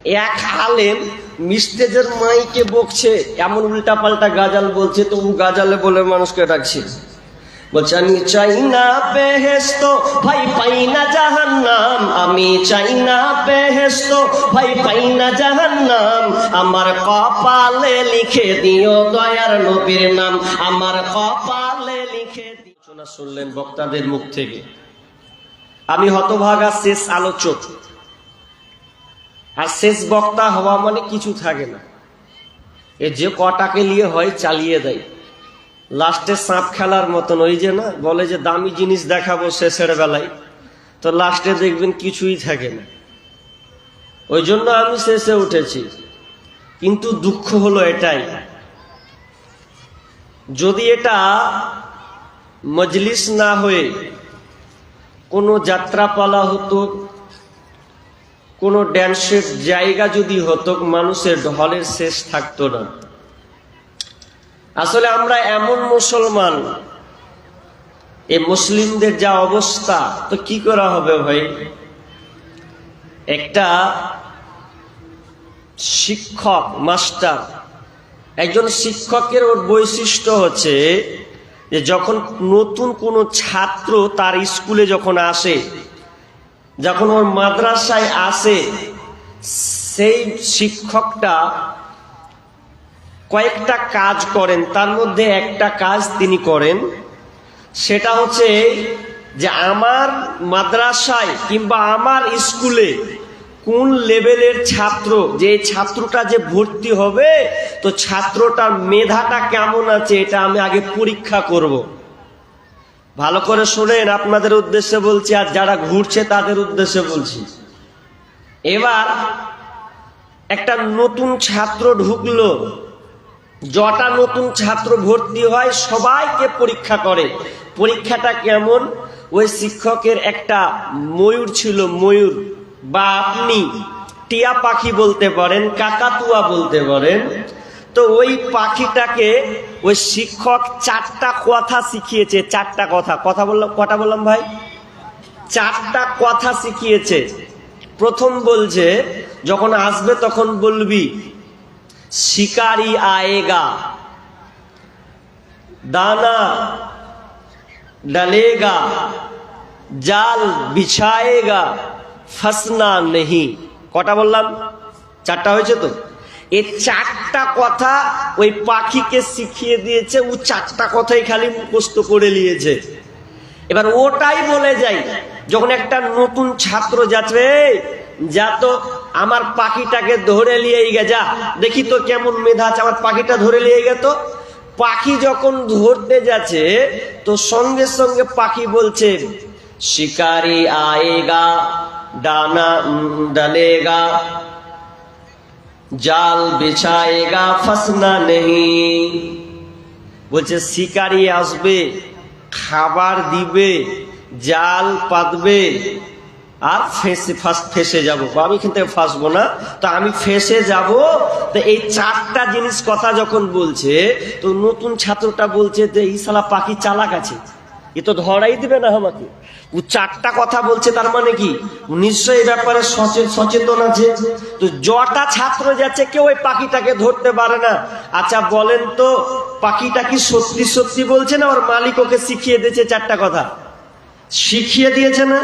এক আলেম মিস্টেজের মাইকে বকছে, এমন উল্টা পাল্টা গাজাল বলছে, তো গাজালে বলে মানুষকে ডাকছে, বলছে আমি চাই না বেহেশত ভাই পাই না জাহান্নাম, আমি চাই না বেহেশত ভাই পাই না জাহান্নাম, আমার কপালে লিখে দিও দয়ার নবীর নাম, আমার কপালে লিখে দিও। শোনা শুনলেন বক্তাদের মুখ থেকে। আমি হতভাগা শেষ আলোচক, আর শেষ বক্তা হওয়া মানে কিছু থাকে না, এ যে কটাকে নিয়ে হয় চালিয়ে দেয়, লাস্টে সাপ খেলার মতন। ওই যে না বলে যে দামি জিনিস দেখাবো শেষের বেলায়, তো লাস্টে দেখবেন কিছুই থাকে না। ওই জন্য আমি শেষে উঠেছি। কিন্তু দুঃখ হলো এটাই, যদি এটা মজলিস না হয়ে কোনো যাত্রাপালা হতো, কোনো ড্যান্সের জায়গা যদি হতো, মানুষের ঢলের শেষ থাকতো না। আসলে আমরা এমন মুসলমান, এই মুসলিমদের যা অবস্থা, তো কি করা হবে ভাই? একটা শিক্ষক, মাস্টার, একজন শিক্ষকের ওর বৈশিষ্ট্য হচ্ছে যে যখন নতুন কোনো ছাত্র তার স্কুলে যখন আসে, যখন ওর মাদ্রাসায় আসে, সেই শিক্ষকটা কয়েকটা কাজ করেন। তার মধ্যে একটা কাজ তিনি করেন, সেটা হচ্ছে যে আমার মাদ্রাসায় কিংবা আমার স্কুলে কোন লেভেলের ছাত্র, যে ছাত্রটা যে ভর্তি হবে, তো ছাত্রটার মেধাটা কেমন আছে এটা আমি আগে পরীক্ষা করব। ভালো করে শোনেন, আপনাদের উদ্দেশ্যে বলছি, আর যারা ঘুরছে তাদের উদ্দেশ্যে বলছি। এবার একটা নতুন ছাত্র ঢুকলো, যটা নতুন ছাত্র ভর্তি হয় সবাইকে পরীক্ষা করে। পরীক্ষাটা কেমন? ওই শিক্ষকের একটা ময়ূর ছিল, ময়ূর, বা আপনি টিয়া পাখি বলতে পারেন, কাকাতুয়া বলতে পারেন। তো ওই পাখিটাকে ওই শিক্ষক চারটা কথা শিখিয়েছে। চারটা কথা বললাম, কটা বললাম ভাই? চারটা কথা শিখিয়েছে। প্রথম বলছে, যখন আসবে তখন বলবি শিকারি আয়েগা, দানা ডালেগা, জাল বিছায়েগা, ফসনা নেহি। কটা বললাম? চারটা হয়েছে তো? এই চারটা কথা ওই পাখিকে শিখিয়ে দিয়েছে। ও চারটা কথাই খালি মুখস্থ করে নিয়েছে। এবার ওটাই বলে যাই, যখন একটা নতুন ছাত্র যাচ্ছে, যা তো আমার পাখিটাকে ধরে নিয়ে গে, যা দেখি তো কেমন মেধা আছে, আমার পাখিটা ধরে নিয়ে গে। তো পাখি যখন ধরতে যাচ্ছে, তো সঙ্গে সঙ্গে পাখি বলছে শিকারি আয়েগা, ডানা ডালেগা, জাল বিছায়েগা, ফসনা নেহি। বলছে শিকারি আসবে, খাবার দিবে, জাল পাতবে, আর ফেসে যাবো, আমি এখান থেকে ফাঁসবো না, তো আমি ফেসে যাব। তো এই চারটা জিনিস কথা যখন বলছে, তো নতুন ছাত্রটা বলছে যে এই শালা পাখি চালাক আছে, এ তো ধরাই দিবে না আমাকে। ও চারটা কথা বলছে, তার মানে কি নিশ্চয়ই এই ব্যাপারে সচেতন আছে। তো যটা ছাত্র যাচ্ছে, কেউ ওই পাখিটাকে ধরতে পারে না। আচ্ছা বলেন তো, পাখিটা কি সত্যি সত্যি বলছে না ওর মালিক ওকে শিখিয়ে দিয়েছে? চারটা কথা শিখিয়ে দিয়েছে না?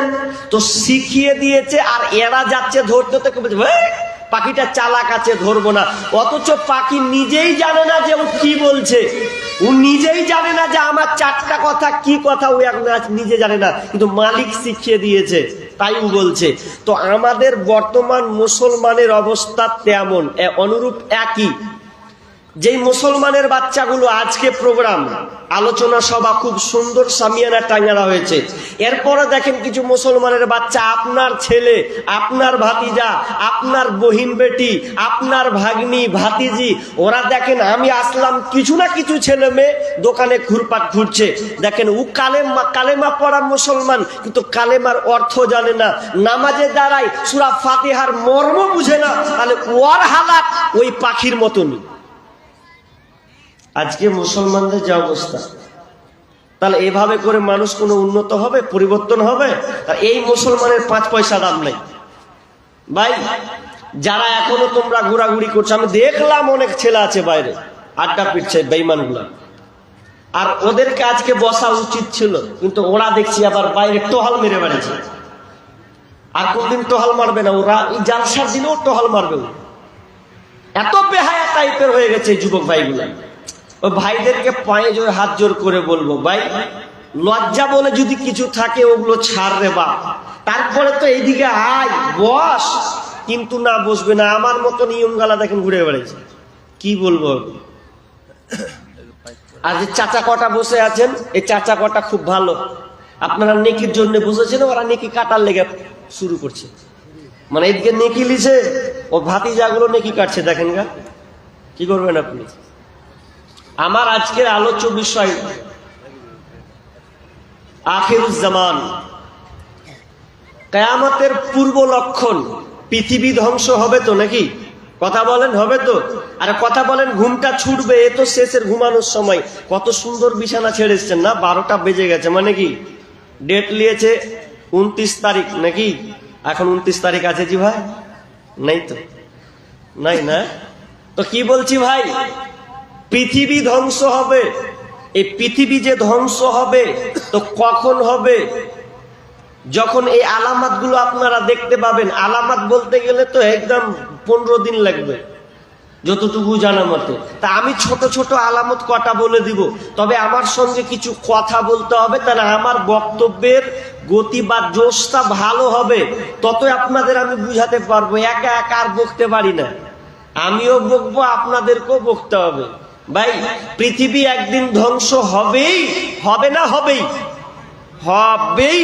তো শিখিয়ে দিয়েছে, আর এরা যাচ্ছে ধরতে, তো বলছে পাখিটা চালাক আছে, ধরবো না। অথচ পাখি নিজেই জানে না যে ও কি বলছে, ও নিজেই জানে না যে আমার চারটা কথা কি কথা, ও নিজে জানে না, কিন্তু মালিক শিখিয়ে দিয়েছে, তাই ও বলছে। তো আমাদের বর্তমান মুসলমানের অবস্থা তেমন, অনুরূপ একই। যেই মুসলমানের বাচ্চাগুলো, আজকে প্রোগ্রাম আলোচনা সভা খুব সুন্দর সামিয়ানা টাঙানো হয়েছে, এরপরে দেখেন কিছু মুসলমানের বাচ্চা, আপনার ছেলে, আপনার ভাতিজা, আপনার বহিন বেটি, আপনার ভাগ্নি ভাতিজি, ওরা দেখেন আমি আসলাম, কিছু না কিছু ছেলে মেয়ে দোকানে ঘুরপাক ঘুরছে। দেখেন ও কালেমা পড়া মুসলমান, কিন্তু কালেমার অর্থ জানে না, নামাজে দাঁড়ায় সূরা ফাতিহার মর্ম বুঝে না। তাহলে ওর হালাত ওই পাখির মতনই আজকে মুসলমানদের যে অবস্থা। তাহলে এভাবে করে মানুষ কোনো উন্নত হবে, পরিবর্তন হবে? আর এই মুসলমানের 5 পয়সা দাম নেই ভাই। যারা এখনো তোমরা ঘোরাঘুরি করছো, আমি দেখলাম অনেক ছেলে আছে বাইরে আড্ডা পিটছে বেঈমানগুলা, আর ওদেরকে আজকে বসা উচিত ছিল, কিন্তু ওরা দেখছি আবার বাইরে টহল মেরে বেড়েছে। আর কোনদিন টহল মারবে না ওরা, এই জালসার দিনেও টহল মারবে। এত বেহায়া টাইপের হয়ে গেছে এই যুবক ভাইগুলা। ওই ভাইদেরকে পায়ে জোর হাত জোর করে বলবো, ভাই লজ্জা বলে যদি কিছু থাকে ওগুলো ছাড় রে বাপ, তারপরে তো এইদিকে আয় বস, কিন্তু না বসবে না। আমার মতো নিয়ম গালা দেখেন ঘুরে বেড়াইছে, কি বলবো। আর যে চাচা কটা বসে আছেন, এই চাচা কটা খুব ভালো, আপনারা নেকির জন্য বসেছেন, ওরা নেকি কাটার লেগে শুরু করছে, মানে এদিকে নেকি লিছে, ও ভাতিজাগুলো নেকি কাটছে, দেখেন গা কি করবেন আপনি। আমার আজকের আলোচ্য বিষয় আখিরুজ্জামান, কিয়ামতের পূর্ব লক্ষণ। পৃথিবী ধ্বংস হবে তো নাকি? কথা বলেন হবে তো? আর কথা বলেন ঘুমটা ছুটবে, এ তো শেষের ঘুমানোর সময়। কত সুন্দর বিছানা ছেড়েছেন না, 12টা বেজে গেছে, মানে কি ডেট নিয়েছে 29 তারিখ নাকি? এখন 29 তারিখ আছে জি ভাই? নাই তো, নাই না তো কি বলছি ভাই, পৃথিবী ধ্বংস হবে। এই পৃথিবী যে ধ্বংস হবে তো কখন হবে? যখন এই আলামত গুলো আপনারা দেখতে পাবেন। আলামত বলতে গেলে তো একদম 15 দিন লাগবে যতটুকু জানা মতে। তা আমি ছোট ছোট আলামত কটা বলে দিব, তবে আমার সঙ্গে কিছু কথা বলতে হবে, তাহলে আমার বক্তব্যের গতি বা জোশটা ভালো হবে, ততই আপনাদের আমি বুঝাতে পারবো। একা একা আর বকতে পারি না, আমিও বকবো, আপনাদেরকেও বকতে হবে। ভাই পৃথিবী একদিন ধ্বংস হবেই, হবে না হবেই? হবেই,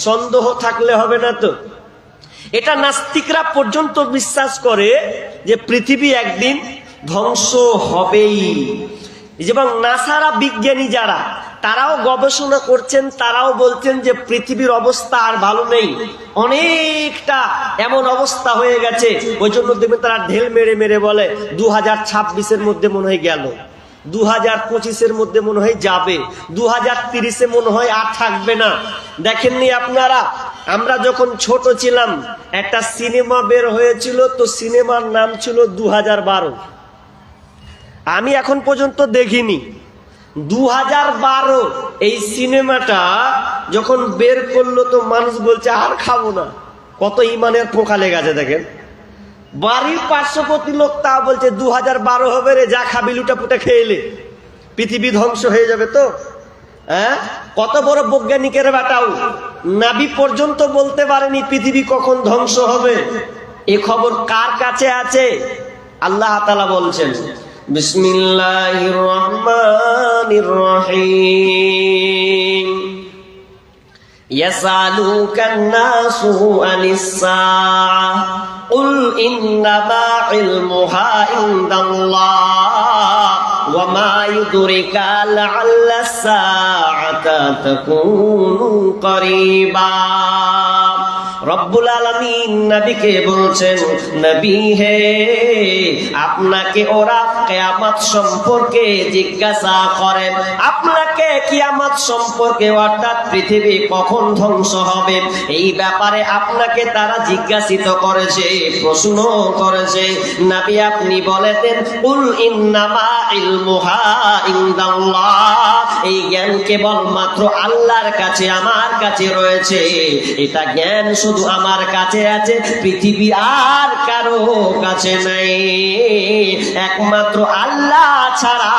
সন্দেহ থাকলে হবে না তো। এটা নাস্তিকরা পর্যন্ত বিশ্বাস করে যে পৃথিবী একদিন ধ্বংস হবেই। এবং নাসারা বিজ্ঞানী যারা, তারাও গবেষণা করছেন, তারাও বলছেন যে পৃথিবীর অবস্থা আর ভালো নেই, অনেকটা এমন অবস্থা হয়ে গেছে। ওই জন্য দেখবেন তারা ঢেল মেরে মেরে বলে 2026-এর মধ্যে মনে হয় গেল, 2025-এর মধ্যে মনে হয় যাবে, 2030-এ মনে হয় আর থাকবে না। দেখেননি আপনারা, আমরা যখন ছোট ছিলাম একটা সিনেমা বের হয়েছিল, তো সিনেমার নাম ছিল 2012। আমি এখন পর্যন্ত দেখিনি 2012 এই সিনেমাটা যখন বের করলো, তো মানুষ বলছে আর খাবো না। কত ইমানের পোকা লেগেছে দেখেন। বাড়ির পার্শ্ববর্তী লোক তা বলছে 2012 হবে রে, যা খাবি লুটা পুটা খেয়েলে, পৃথিবী ধ্বংস হয়ে যাবে। তো হ্যাঁ, কত বড় বৈজ্ঞানিকের বেটাও নাবি পর্যন্ত বলতে পারেনি পৃথিবী কখন ধ্বংস হবে। এ খবর কার কাছে আছে? আল্লাহ তাআলা বলছেন, বিসমিল্লাহির রহমানির রহিম, ইয়াসালুকান নাসু আনিস সাআহ কুল ইন্নামা ইলমুহা ইনদাল্লাহ ওয়া মা ইউদরিকা লাআল্লাস সাআতা তাকুনু করিবা। রব্বুল আলামিন নবীকে বলছেন, নবী হে, আপনাকে ওরা কিয়ামত সম্পর্কে জিজ্ঞাসা করেন, আপনাকে কিয়ামত সম্পর্কে, অর্থাৎ পৃথিবী কখন ধ্বংস হবে এই ব্যাপারে আপনাকে তারা জিজ্ঞাসিত করেছে, প্রশ্ন করেছে। নবী আপনি বলে দেন, কুল ইন্নামা ইলমুহা ইনদাল্লাহ, এই জ্ঞান কেবলমাত্র আল্লাহর কাছে, আমার কাছে রয়েছে। এটা জ্ঞান শুধু আমার কাছে আছে, পৃথিবী আর কারো কাছে নাই। একমাত্র আল্লাহ ছাড়া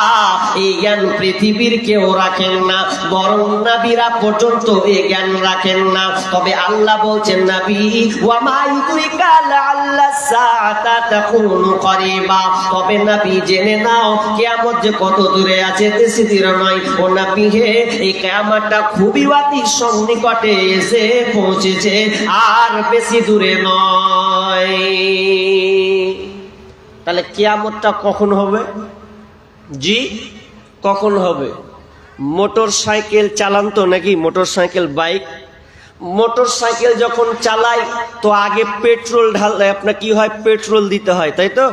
এই জ্ঞান পৃথিবীর কেউ রাখেন না, বরং নবীরা পর্যন্ত এই জ্ঞান রাখেন না। তবে আল্লাহ বলছেন, নবী ওয়া মা ইউদরিকা লাআল্লাস সাআতা তাকুনু করিবা, তবে নবী জেনে নাও কিয়ামত যে কত দূরে আছে, বেশি দূরে নয়। ও নবী হে, এই কিয়ামতটা খুবই অতি সন্নিকটে এসে পৌঁছেছে, আর বেশি দূরে নয়। তাহলে কিয়ামতটা কখন হবে? জি, কখন হবে? মোটর সাইকেল চালান তো নাকি? Motor cycle, bike, motor cycle যখন চালাই তো আগে পেট্রোল ঢাললে আপনার কি হয়, পেট্রোল দিতে হয়, তাই তো?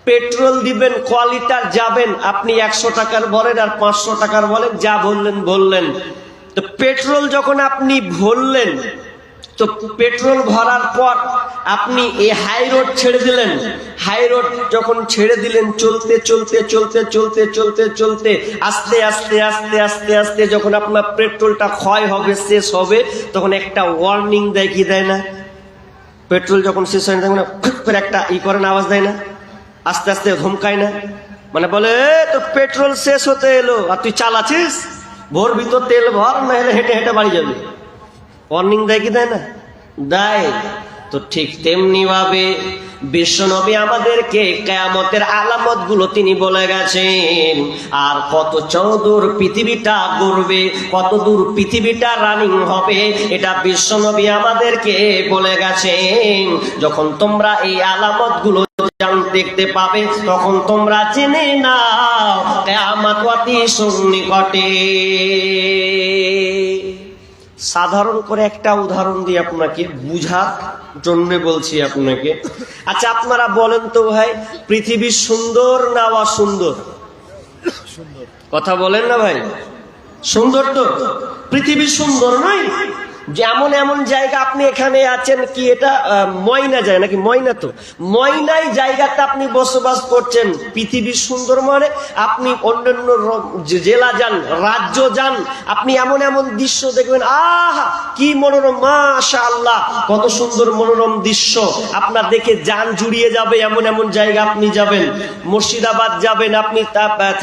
পেট্রোল দিবেন, ক লিটার যাবেন আপনি, 100 টাকার বলেন আর 500 টাকার বলেন, যা বললেন বললেন। তো পেট্রোল যখন আপনি ভরলেন, তো পেট্রোল ভরার পর আপনি এই হাই রোড ছেড়ে দিলেন। হাই রোড যখন ছেড়ে দিলেন, চলতে চলতে চলতে চলতে চলতে চলতে আস্তে আস্তে আস্তে আস্তে আস্তে যখন আপনার পেট্রোলটা ক্ষয় হবে, শেষ হবে, তখন একটা ওয়ার্নিং দেয়, কি দেয় না? পেট্রোল যখন শেষ হয় তখন একটা করে না, আওয়াজ দেয় না? আস্তে আস্তে ধমকায় না? মানে বলে তো পেট্রোল শেষ হতে এলো আর তুই চালাচ্ছিস, ভোর ভিতর তেল ভর, না হলে হেঁটে হেঁটে বাড়ি যাবে। ওয়ার্নিং দেয় কি দেয় না? দেয়। তো ঠিক তেমনি ভাবে বিশ্বনবী আমাদেরকে কিয়ামতের আলামত গুলো তিনি বলে গেছেন। আর কত চৌদূর পৃথিবীটা ঘুরবে, কত দূর পৃথিবীটা রানিং হবে, এটা বিশ্বনবী আমাদেরকে বলে গেছেন। যখন তোমরা এই আলামত গুলো দেখতে পাবে, তখন তোমরা জেনে নাও কিয়ামত অতি সন্নিকটে। সাধারণ করে একটা উদাহরণ দিয়ে আপনাকে বুঝার জন্য বলছি আপনাকে। আচ্ছা আপনারা বলেন তো ভাই, পৃথিবী সুন্দর না অসুন্দর? কথা বলেন না ভাই, সুন্দর তো? পৃথিবী সুন্দর নয়? যেমন এমন জায়গা, আপনি এখানে আছেন, কি এটা ময়না যায় নাকি? ময়না তো, ময়নাই জায়গাতে আপনি বসবাস করছেন। পৃথিবী সুন্দর মানে আপনি অন্যান্য জেলা যান, রাজ্য যান, আপনি এমন এমন দৃশ্য দেখবেন, আহা কি মনোরম, মাশাআল্লাহ কত সুন্দর মনোরম দৃশ্য, আপনার দেখে জান জুড়িয়ে যাবে। এমন এমন জায়গা আপনি যাবেন, মুর্শিদাবাদ যাবেন, আপনি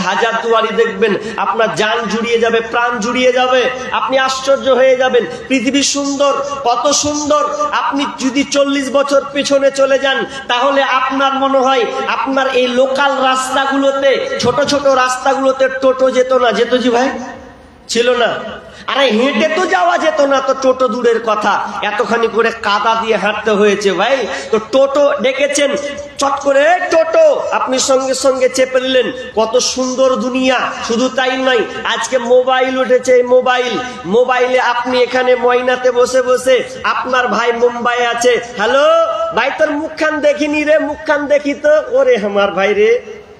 হাজারদুয়ারি দেখবেন, আপনার জান জুড়িয়ে যাবে, প্রাণ জুড়িয়ে যাবে, আপনি আশ্চর্য হয়ে যাবেন। পৃথিবী সুন্দর, কত সুন্দর। আপনি যদি 40 বছর পেছনে চলে যান, তাহলে আপনার মনে হয় আপনার এই লোকাল রাস্তাগুলোতে, ছোট ছোট রাস্তাগুলোতে টোটো যেত না? যেত জি ভাই? ছিল না? আরে হেঁটে তো যাওয়া যেত না, তো টোটো দূরের কথা, এতখানি করে কাদা দিয়ে হাঁটতে হয়েছে ভাই। তো টোটো ডেকেছেন, চট করে টোটো আপনি সঙ্গে সঙ্গে চেপে নিলেন। কত সুন্দর দুনিয়া। শুধু তাই নয়, আজকে মোবাইল উঠেছে। মোবাইলে আপনি এখানে ময়নাতে বসে বসে, আপনার ভাই মুম্বাই আছে, হ্যালো ভাই তোর মুখখান দেখিনি রে, মুখখান দেখি তো, ওরে আমার ভাই রে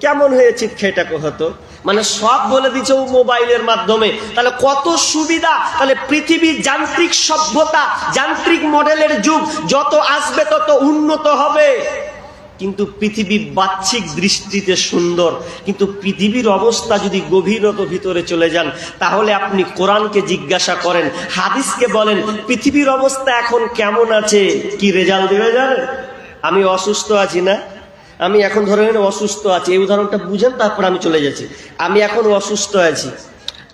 কেমন হয়েছে খেটা হতো, মানে সব বলে দিচ্ছে ও মোবাইলের মাধ্যমে। তাহলে কত সুবিধা। তাহলে পৃথিবীর যান্ত্রিক সভ্যতা, যান্ত্রিক মডেলের যুগ যত আসবে তত উন্নত হবে। কিন্তু পৃথিবী বাহ্যিক দৃষ্টিতে সুন্দর, কিন্তু পৃথিবীর অবস্থা যদি গভীরতা ভিতরে চলে যান, তাহলে আপনি কোরআনকে জিজ্ঞাসা করেন, হাদিসকে বলেন, পৃথিবীর অবস্থা এখন কেমন আছে, কি রেজাল্ট দেবে জানেন? আমি অসুস্থ আছি না, আমি এখন ধরে নিন অসুস্থ আছি, এই উদাহরণটা বুঝেন, তারপর আমি চলে যাচ্ছি। আমি এখন অসুস্থ আছি,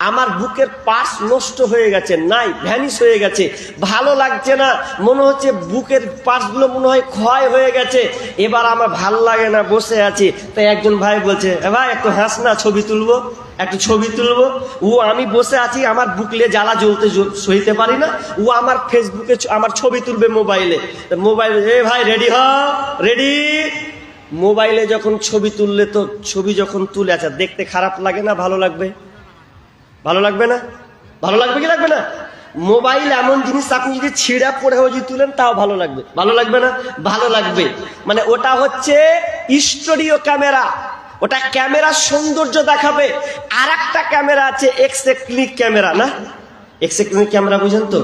আমার বুকের পার্টস নষ্ট হয়ে গেছে, নাই ভ্যানিশ হয়ে গেছে, ভালো লাগছে না, মনে হচ্ছে বুকের পার্টসগুলো মনে হয় ক্ষয় হয়ে গেছে, এবার আমার ভাল লাগে না, বসে আছি। তাই একজন ভাই বলছে, ভাই একটু হাস না, ছবি তুলবো, একটু ছবি তুলবো। ও আমি বসে আছি, আমার বুকলে জ্বালা জ্বলতে সইতে পারি না, ও আমার ফেসবুকে আমার ছবি তুলবে মোবাইলে। এ ভাই রেডি হ, রেডি। মোবাইলে যখন ছবি তুললে, তো ছবি যখন তুলে, আচ্ছা দেখতে খারাপ লাগে না, ভালো লাগবে? ভালো লাগবে না? ভালো লাগবে কি লাগবে না? মোবাইল এমন জিনিস, আপনি যদি ছিঁড়া পড়ে যদি তুলেন তাও ভালো লাগবে, ভালো লাগবে না? ভালো লাগবে। মানে ওটা হচ্ছে স্টুডিও ক্যামেরা, ওটা ক্যামেরার সৌন্দর্য দেখাবে। আর একটা ক্যামেরা আছে এক্স-রে ক্লিক ক্যামেরা, না এক্স-রে ক্লিক ক্যামেরা বুঝেন তো?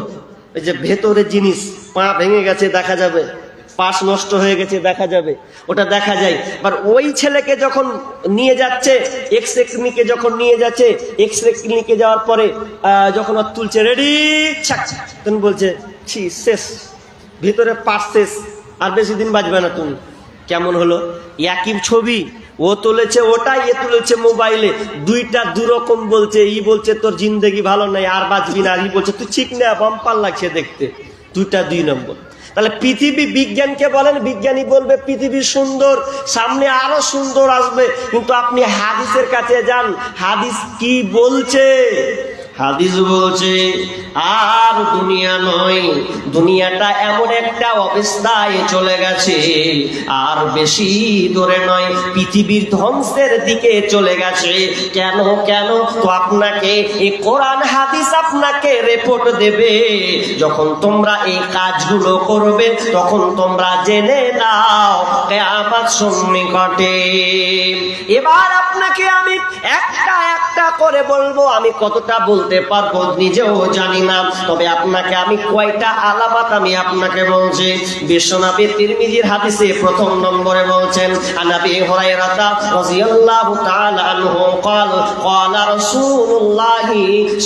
এই যে ভেতরে জিনিস, পা ভেঙে গেছে দেখা যাবে, পাশ নষ্ট হয়ে গেছে দেখা যাবে, ওটা দেখা যায়। আর ওই ছেলেকে যখন নিয়ে যাচ্ছে এক্স-রে ক্লিনিকে, যখন নিয়ে যাচ্ছে এক্স-রে ক্লিনিকে যাওয়ার পরে যখন ওর তুলছে, রেডি ছাক, তুমি বলছে ছি শেষ, ভিতরে পাশ শেষ, আর বেশি দিন বাঁচবে না তুমি। কেমন হলো? একই ছবি, ও তুলেছে ওটাই, এ তুলেছে মোবাইলে, দুইটা দুরকম বলছে। ই বলছে তোর জিন্দেগি ভালো নাই, আর বাঁচবি না, আর ই বলছে তুই ঠিক না, বাম্পার লাগছে দেখতে, দুইটা দুই নম্বর। তাহলে পৃথিবী, বিজ্ঞানকে বলেন, বিজ্ঞানী বলবে পৃথিবী সুন্দর, সামনে আরো সুন্দর আসবে। কিন্তু আপনি হাদিসের কাছে যান, হাদিস কি বলছে? হাদিস বলছে আর দুনিয়া নয়, দুনিয়াটা এমন একটা অবস্থায় চলে গেছে, আর বেশি দূরে নয়, পৃথিবীর ধ্বংসের দিকে চলে গেছে। কেন কেন? তো আপনাকে এই কোরআন হাদিস আপনাকে রিপোর্ট দেবে। যখন তোমরা এই কাজগুলো করবে, তখন তোমরা জেনে নাও কিয়ামত সন্নিকটে। এবার আপনাকে আমি একটা একটা করে বলবো, আমি কতটা বলতে বলতে পারবো নিজেও জানি না, তবে আপনাকে আমি কয়টা আলামত আমি আপনাকে বলছি। বিশ্বনবী তিরমিজির হাদিসে প্রথম নম্বরে বলছেন, আনাবি হুরায়রা রাদিয়াল্লাহু তাআলা আনহু قال قال رسول الله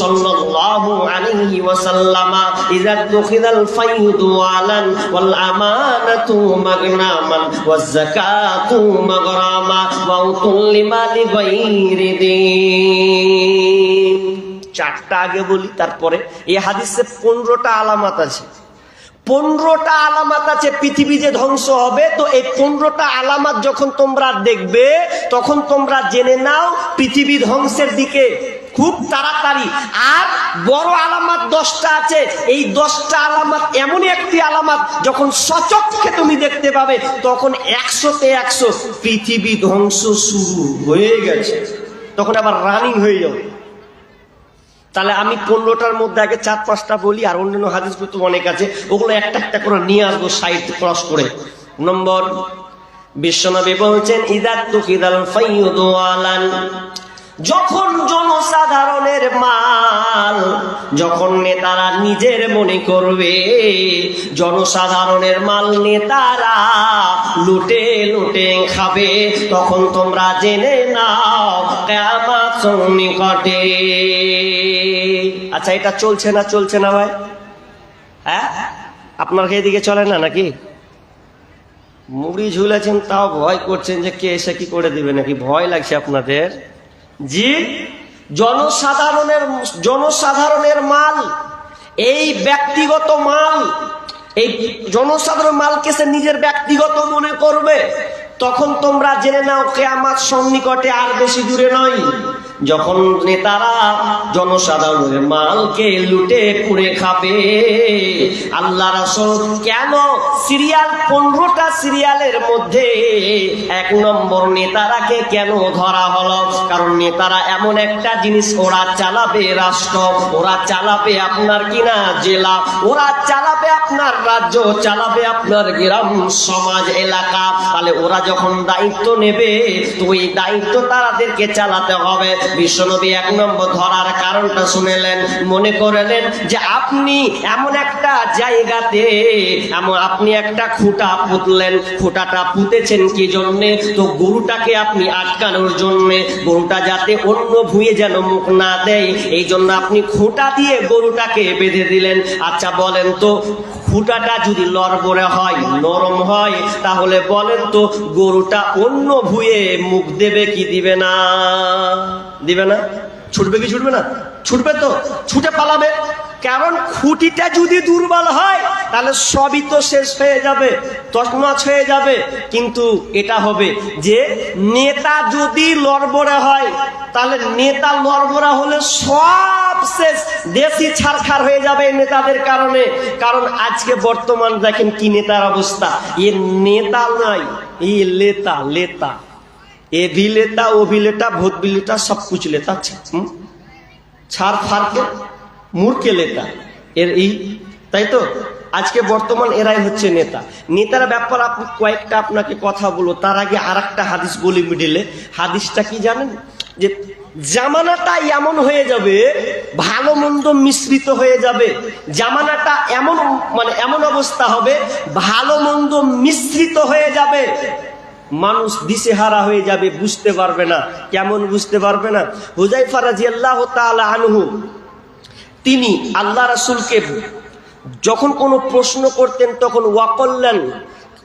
صلى الله عليه وسلم اذا اتخذ الفيض والا والامانه مغنما والزكاه مغراما وأتلم لغير دين। চারটা আগে বলি, তারপরে এই হাদিসে 15টা আলামত আছে। 15টা আলামত আছে পৃথিবী যে ধ্বংস হবে। তো এই 15টা আলামত যখন তোমরা দেখবে তখন তোমরা জেনে নাও পৃথিবী ধ্বংসের দিকে খুব তাড়াতাড়ি। আর বড় আলামত 10টা আছে। এই 10টা আলামত এমনই একটি আলামত যখন সচক্ষে তুমি দেখতে পাবে তখন 100তে 100 পৃথিবী ধ্বংস শুরু হয়ে গেছে, তখন আবার রানিং হয়ে যাবে। তাহলে আমি 15টার মধ্যে আগে 4-5টা বলি, আর অন্যান্য হাদিসগুলো তো অনেক আছে, ওগুলো একটা একটা করে নিয়ে আসবো সাইড ক্রস করে। নম্বর, বিশ্বনবী বলছেন ইদাতুকিদাল ফাইয়ুদু আলান, যখন জনসাধারণের মাল, যখন নেতারা নিজের মনে করবে জনসাধারণের মাল নেতারা লুটে লুটে খাবে, তখন তোমরা জেনে নাও কিয়ামত সন্নিকটে। আচ্ছা, এটা চলছে না চলছে না ভাই? হ্যাঁ, আপনার এদিকে চলে না নাকি? মুড়ি ঝুলেছেন তাও ভয় করছেন যে কে এসে কি করে দিবে নাকি, ভয় লাগছে আপনাদের? জি, জনসাধারণের মাল, এই ব্যক্তিগত মাল, এই জনসাধারণ মালকে সে নিজের ব্যক্তিগত মনে করবে, তখন তোমরা জেনে নাও কিয়ামত সন্নিকটে, আর বেশি দূরে নয়। যখন নেতারা জনসাধারণের মালকে লুটে পুড়ে খাবে। আল্লাহ রাসূল কেন সিরিয়াল 15টা সিরিয়ালের মধ্যে 1 নম্বর নেতারাকে কেন ধরা হলো? কারণ নেতারা এমন একটা জিনিস, ওরা চালাবে রাষ্ট্র, ওরা চালাবে আপনার কিনা জেলা, ওরা চালাবে আপনার রাজ্য, চালাবে আপনার গ্রাম সমাজ এলাকা। তাহলে ওরা যখন দায়িত্ব নেবে তো ওই দায়িত্ব তাদেরকে চালাতে হবে। বিশ্বনবী 1 নম্বর ধরার কারণটা শুনেলেন, মনে করলেন যে আপনি এমন একটা জায়গাতে আপনি একটা খুঁটা পুঁতলেন, খুঁটাটা পুঁতেছেন কি জন্যে? তো গরুটাকে আপনি আটকানোর জন্যে, গরুটা যাতে অন্য ভুঁয়ে যেন মুখ না দেয়, এই জন্য আপনি খুঁটা দিয়ে গরুটাকে বেঁধে দিলেন। আচ্ছা বলেন তো, খুঁটাটা যদি লড়বড়ে হয়, নরম হয়, তাহলে বলেন তো গরুটা অন্য ভুঁয়ে মুখ দেবে কি দিবে না? দিবে না? ছুটবে কি ছুটবে না? ছুটবে তো, ছুটে পালাবে। কারণ খুঁটিটা যদি দুর্বল হয় তাহলে সবই তো শেষ হয়ে যাবে, তছনছ হয়ে যাবে। কিন্তু এটা হবে যে নেতা যদি লড়বড়ে হয়, তাহলে নেতা লড়বড়া হলে সব শেষ, দেশই ছারখার হয়ে যাবে নেতাদের কারণে। কারণ আজকে বর্তমান দেখেন কি নেতার অবস্থা। এ নেতা নয়, এই লেতা, লেতা, এ ভি লেতা, ও ভি লেতা, ভূত ভি লেতা, সব কুছ লেতা, ছাড় ফারকে মূর্খে লেতা এর এই, তাই তো? আজকে বর্তমান এরাই হচ্ছে নেতা। নেতার ব্যাপার আপনি কয়েকটা আপনাকে কথা বলো, তার আগে আর একটা হাদিস বলি মিডিলে। হাদিসটা কি জানেন? যে জামানাটা এমন হয়ে যাবে, ভালো মন্দ মিশ্রিত হয়ে যাবে। জামানাটা এমন এমন অবস্থা হবে, ভালো মন্দ মিশ্রিত হয়ে যাবে, মানুষ দিশেহারা হয়ে যাবে, বুঝতে পারবে না। কেমন বুঝতে পারবে না? হুযায়ফা রাদিয়াল্লাহু তাআলা আনহু তিনি আল্লাহ রাসূলকে যখন কোনো প্রশ্ন করতেন তখন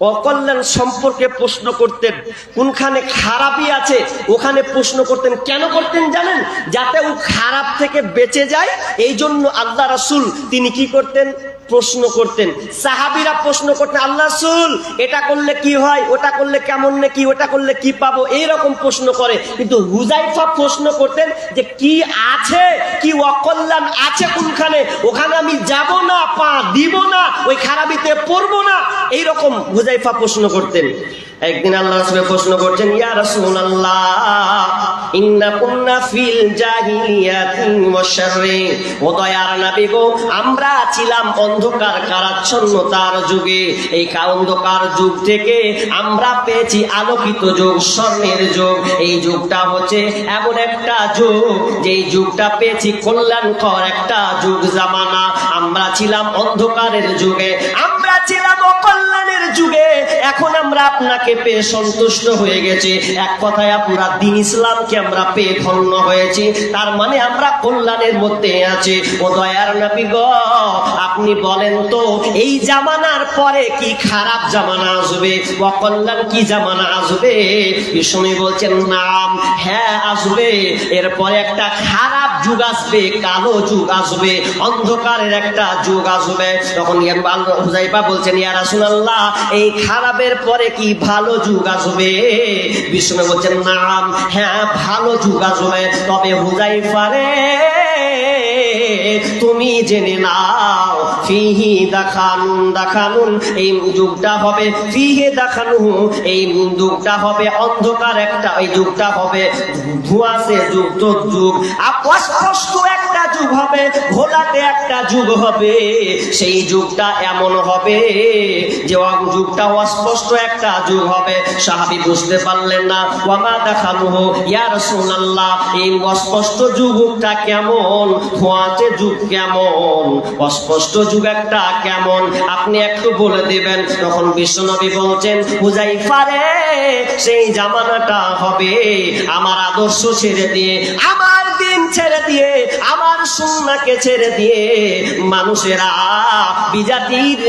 অকল্যাণ সম্পর্কে প্রশ্ন করতেন, কোনখানে খারাপই আছে ওখানে প্রশ্ন করতেন। কেন করতেন জানেন? যাতে ও খারাপ থেকে বেঁচে যায়, এই জন্য আল্লাহ রাসূল তিনি কি করতেন? প্রশ্ন করতেন। সাহাবীরা প্রশ্ন করতেন, আল্লাহ রাসূল এটা করলে কি হয়, ওটা করলে কেমন নাকি, ওটা করলে কি পাবো, এইরকম প্রশ্ন করে। কিন্তু হুযায়ফা প্রশ্ন করতেন যে কি আছে, কি অকল্যাণ আছে কোনখানে, ওখানে আমি যাব না, পা দিব না, ওই খারাপিতে পড়বো না, এইরকম হুযায়ফা প্রশ্ন করতেন। একদিন আল্লাহ রাসূল প্রশ্ন করছেন, ইয়া রাসূলুল্লাহ ইন্না কুন্না ফিল জাহিলিয়াতি ওয়া শাররি, ও দয়ার নবী গো, আমরা ছিলাম অন্ধকার কারাচ্ছন্নতার যুগে। এই অন্ধকার যুগ থেকে আমরা পেয়েছি আলোকিত যুগ, স্বর্ণের যুগ। এই যুগটা হচ্ছে এমন একটা যুগ, যেই যুগটা পেয়েছি কল্যাণকর একটা যুগ জামানা। আমরা ছিলাম অন্ধকারের যুগে, আমরা ছিলাম অকল্যাণের যুগে। এখন আমরা আপনাকে পেয়ে সন্তুষ্ট হয়ে গেছি। এক কথায় আমরা দ্বীন ইসলামকে আমরা পেয়ে ধন্য হয়েছি। তার মানে আমরা কল্যাণের মধ্যে আছি। ও দয়ার নবী গো, আপনি বলেন তো এই জামানার পরে কি খারাপ জামানা আসবে, অকল্যাণ কি জামানা আসবে? বিষ্ণু বলছেন নাম, হ্যাঁ আসবে। এরপরে একটা খারাপ যুগ আসবে, কালো যুগ আসবে, অন্ধকারের একটা যুগ আসবে। তখন হুযায়ফা বলছেন, ইয়া রাসূলুল্লাহ এই খারাপের পরে কি ভালো যুগ আসবে? বিষ্ণু বলছেন নাম, হ্যাঁ ভালো যুগ আসবে। তবে হুযায়ফা রে, তুমি জেনে নাও, ফিহি দাখানুন, এই যুগটা হবে ফিহি দাখানু, এই যুগটা হবে অন্ধকার একটা, এই যুগটা হবে ধোঁয়াশে যুক্ত যুগ, অস্পষ্ট একটা যুগ হবে, ঘোলাটে একটা যুগ হবে। সেই যুগটা এমন হবে যে যুগটা অস্পষ্ট একটা যুগ হবে। সাহাবী বুঝতে পারলেন না, ওয়ামা দাখানুহু ইয়া রাসূলুল্লাহ, এই অস্পষ্ট যুগটা কেমন, ধোঁয়াটে যুগ কেমন, অস্পষ্ট যুগ একটা কেমন, আপনি একটু বলে দিবেন। তখন বিশ্বনবী বলছেন, হুযায়ফা রে, সেই জামানাটা হবে আমার আদর্শ ছেড়ে দিয়ে, আমার দ্বীন ছেড়ে দিয়ে, আমার সুন্নাহকে ছেড়ে দিয়ে মানুষেরা বিজাতির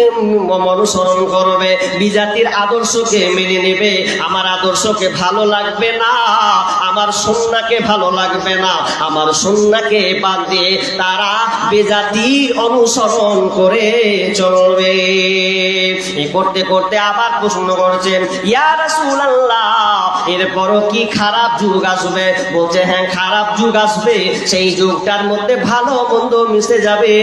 অনুসরণ করবে, বিজাতির আদর্শকে মেনে নেবে। আমার আদর্শকে ভালো লাগবে না, আমার সুন্নাহকে ভালো লাগবে না, আমার সুন্নাহকে বাদ দিয়ে তারা বিজাতির অনুসরণ করে চলবে। এই করতে করতে আবার প্রশ্ন করছেন, ইয়া রাসূলুল্লাহ এরপরও কি খারাপ যুগ আসবে? বলছে হ্যাঁ খারাপ যুগ আসবে। সেই যুগটার মধ্যে ভালো মন্দ মিশে যাবে।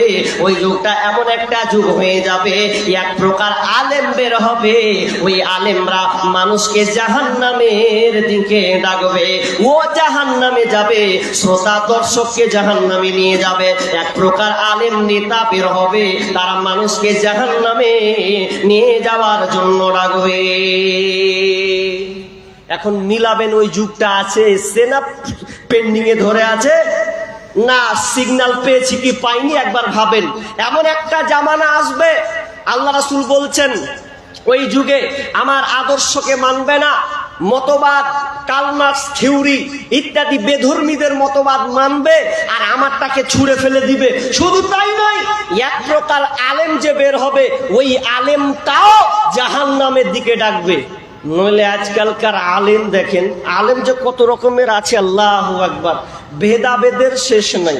ওই যুগটা এমন একটা যুগ হয়ে যাবে, এক প্রকার আলেম বের হবে, ওই আলেমরা মানুষকে জাহান্নামের দিকে ডাকবে, ও জাহান্নামে যাবে, শ্রোতা দর্শককে জাহান্নামে নিয়ে যাবে। এক প্রকার আলেম নেতা বের হবে, তারা মানুষকে জাহান্নামে নিয়ে যাওয়ার জন্য ডাকবে। এখন মিলাবেন, ওই যুগটা আছে সেনা পেন্ডিং এ ধরে আছে না সিগন্যাল পেয়েছি কি পাইনি, একবার ভাবেন। এমন একটা জামানা আসবে, আল্লাহ রাসূল বলছেন ওই যুগে আমার আদর্শকে মানবে না, মতবাদ কালমার্কস থিওরি ইত্যাদি বেধর্মীদের মতবাদ মানবে আর আমারটাকে ছুঁড়ে ফেলে দিবে। শুধু তাই নয়, এক প্রকার আলেম যে বের হবে, ওই আলেমটাও জাহান্নামের দিকে ডাকবে। নইলে আজকালকার আলেম দেখেন, আলেম যে কত রকমের আছে, আল্লাহু আকবার, ভেদাভেদের শেষ নাই।